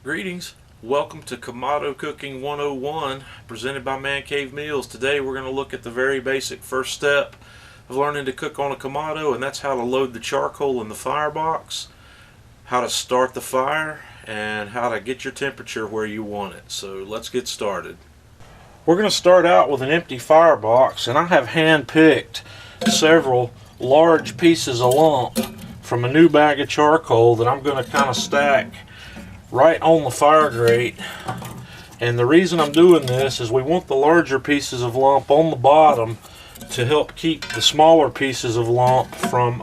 Greetings. Welcome to Kamado Cooking 101 presented by Man Cave Meals. Today we're going to look at the very basic first step of learning to cook on a Kamado, and that's how to load the charcoal in the firebox, how to start the fire, and how to get your temperature where you want it. So let's get started. We're going to start out with an empty firebox, and I have hand-picked several large pieces of lump from a new bag of charcoal that I'm going to kind of stack right on the fire grate. And the reason I'm doing this is we want the larger pieces of lump on the bottom to help keep the smaller pieces of lump from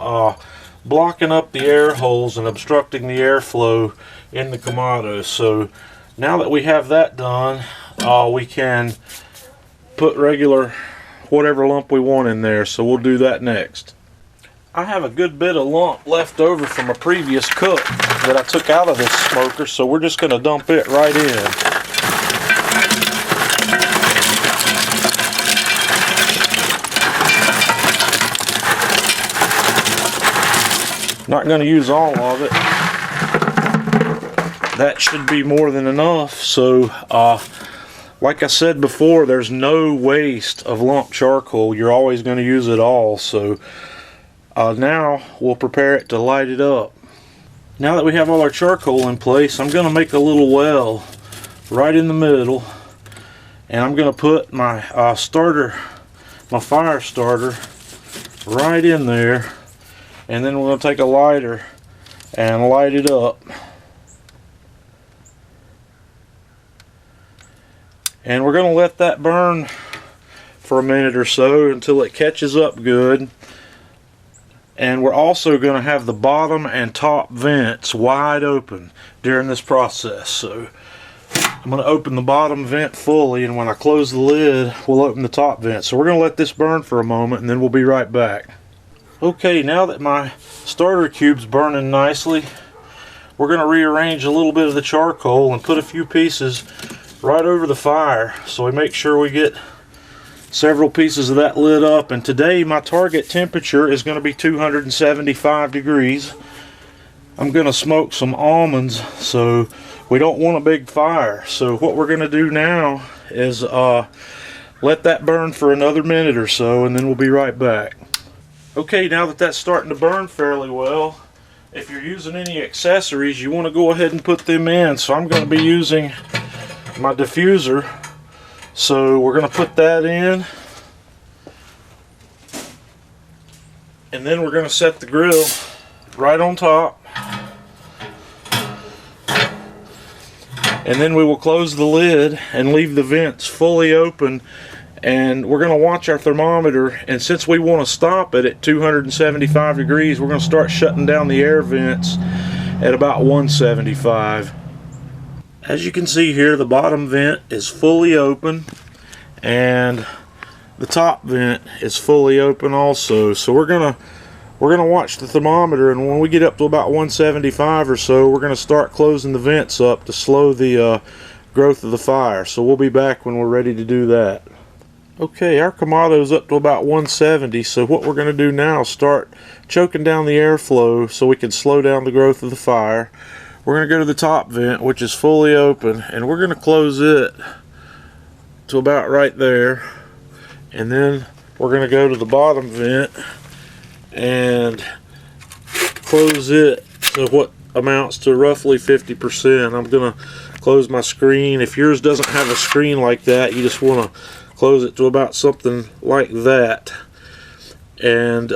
blocking up the air holes and obstructing the airflow in the Kamado. So now that we have that done, we can put regular whatever lump we want in there, so we'll do that next. I have a good bit of lump left over from a previous cook that I took out of this smoker, so we're just going to dump it right in. Not going to use all of it. That should be more than enough. So like I said before, there's no waste of lump charcoal. You're always going to use it all. So now we'll prepare it to light it up. Now that we have all our charcoal in place, I'm going to make a little well right in the middle, and I'm going to put my my fire starter right in there, and then we're going to take a lighter and light it up. And we're going to let that burn for a minute or so until it catches up good. And we're also going to have the bottom and top vents wide open during this process. So I'm going to open the bottom vent fully, and when I close the lid, we'll open the top vent. So we're going to let this burn for a moment, and then we'll be right back. Okay, now that my starter cube's burning nicely, we're going to rearrange a little bit of the charcoal and put a few pieces right over the fire, so we make sure we get several pieces of that lit up. And today my target temperature is going to be 275 degrees. I'm going to smoke some almonds, so we don't want a big fire. So what we're going to do now is let that burn for another minute or so, and then we'll be right back. Okay, now that that's starting to burn fairly well, if you're using any accessories, you want to go ahead and put them in. So I'm going to be using my diffuser. So we're going to put that in, and then we're going to set the grill right on top, and then we will close the lid and leave the vents fully open, and we're going to watch our thermometer. And since we want to stop it at 275 degrees, we're going to start shutting down the air vents at about 175. As you can see here, the bottom vent is fully open and the top vent is fully open also. So we're gonna watch the thermometer, and when we get up to about 175 or so, we're gonna start closing the vents up to slow the growth of the fire. So we'll be back when we're ready to do that. Okay, our Kamado's up to about 170, so what we're gonna do now is start choking down the airflow so we can slow down the growth of the fire. We're going to go to the top vent, which is fully open, and we're going to close it to about right there. And then we're going to go to the bottom vent and close it to what amounts to roughly 50%. I'm going to close my screen. If yours doesn't have a screen like that, you just want to close it to about something like that. And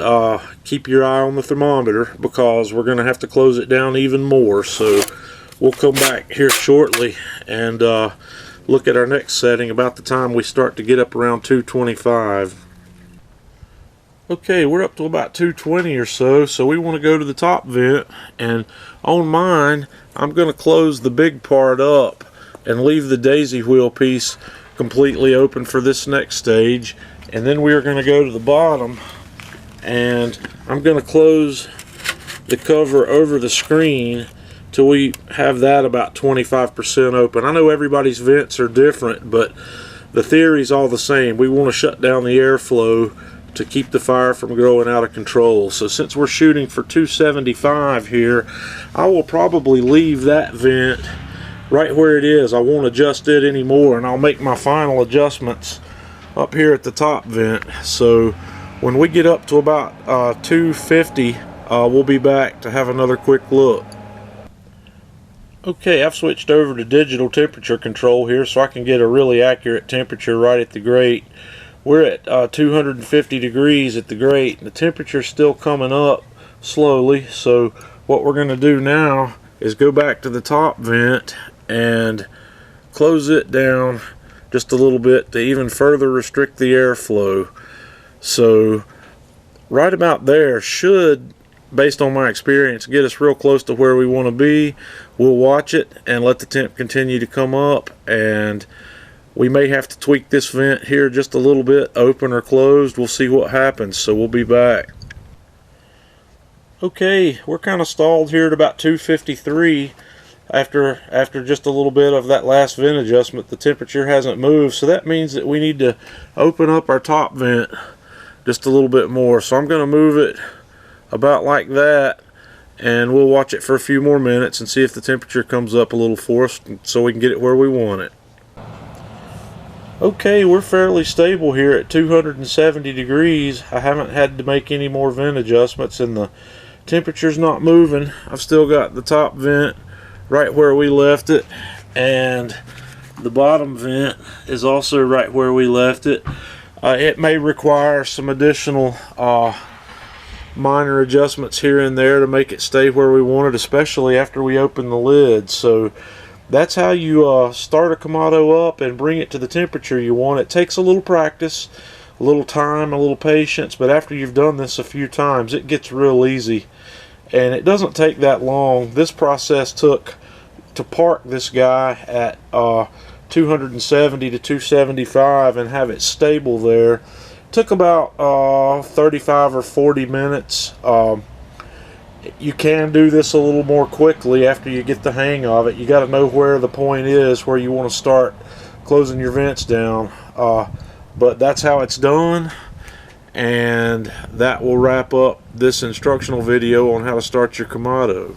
keep your eye on the thermometer, because we're going to have to close it down even more. So we'll come back here shortly and look at our next setting about the time we start to get up around 225. Okay, we're up to about 220 or so, so we want to go to the top vent, and on mine I'm going to close the big part up and leave the daisy wheel piece completely open for this next stage. And then we are going to go to the bottom, and I'm going to close the cover over the screen till we have that about 25% open. I know everybody's vents are different, but the theory's all the same. We want to shut down the airflow to keep the fire from growing out of control. So since we're shooting for 275 here, I will probably leave that vent right where it is. I won't adjust it anymore, and I'll make my final adjustments up here at the top vent. So when we get up to about 250, we'll be back to have another quick look. Okay, I've switched over to digital temperature control here so I can get a really accurate temperature right at the grate. We're at 250 degrees at the grate. The temperature's still coming up slowly, so what we're going to do now is go back to the top vent and close it down just a little bit to even further restrict the airflow. So right about there should, based on my experience, get us real close to where we want to be. We'll watch it and let the temp continue to come up, and we may have to tweak this vent here just a little bit, open or closed. We'll see what happens, so we'll be back. Okay, we're kind of stalled here at about 253 after just a little bit of that last vent adjustment. The temperature hasn't moved, so that means that we need to open up our top vent just a little bit more. So I'm going to move it about like that, and we'll watch it for a few more minutes and see if the temperature comes up a little for us so we can get it where we want it. Okay, we're fairly stable here at 270 degrees. I haven't had to make any more vent adjustments, and the temperature's not moving. I've still got the top vent right where we left it, and the bottom vent is also right where we left it. It may require some additional minor adjustments here and there to make it stay where we want it, especially after we open the lid. So that's how you start a Kamado up and bring it to the temperature you want. It takes a little practice, a little time, a little patience, but after you've done this a few times, it gets real easy, and it doesn't take that long. This process took, to park this guy at 270 to 275 and have it stable there, took about 35 or 40 minutes. You can do this a little more quickly after you get the hang of it. You got to know where the point is where you want to start closing your vents down, but that's how it's done. And that will wrap up this instructional video on how to start your Kamado.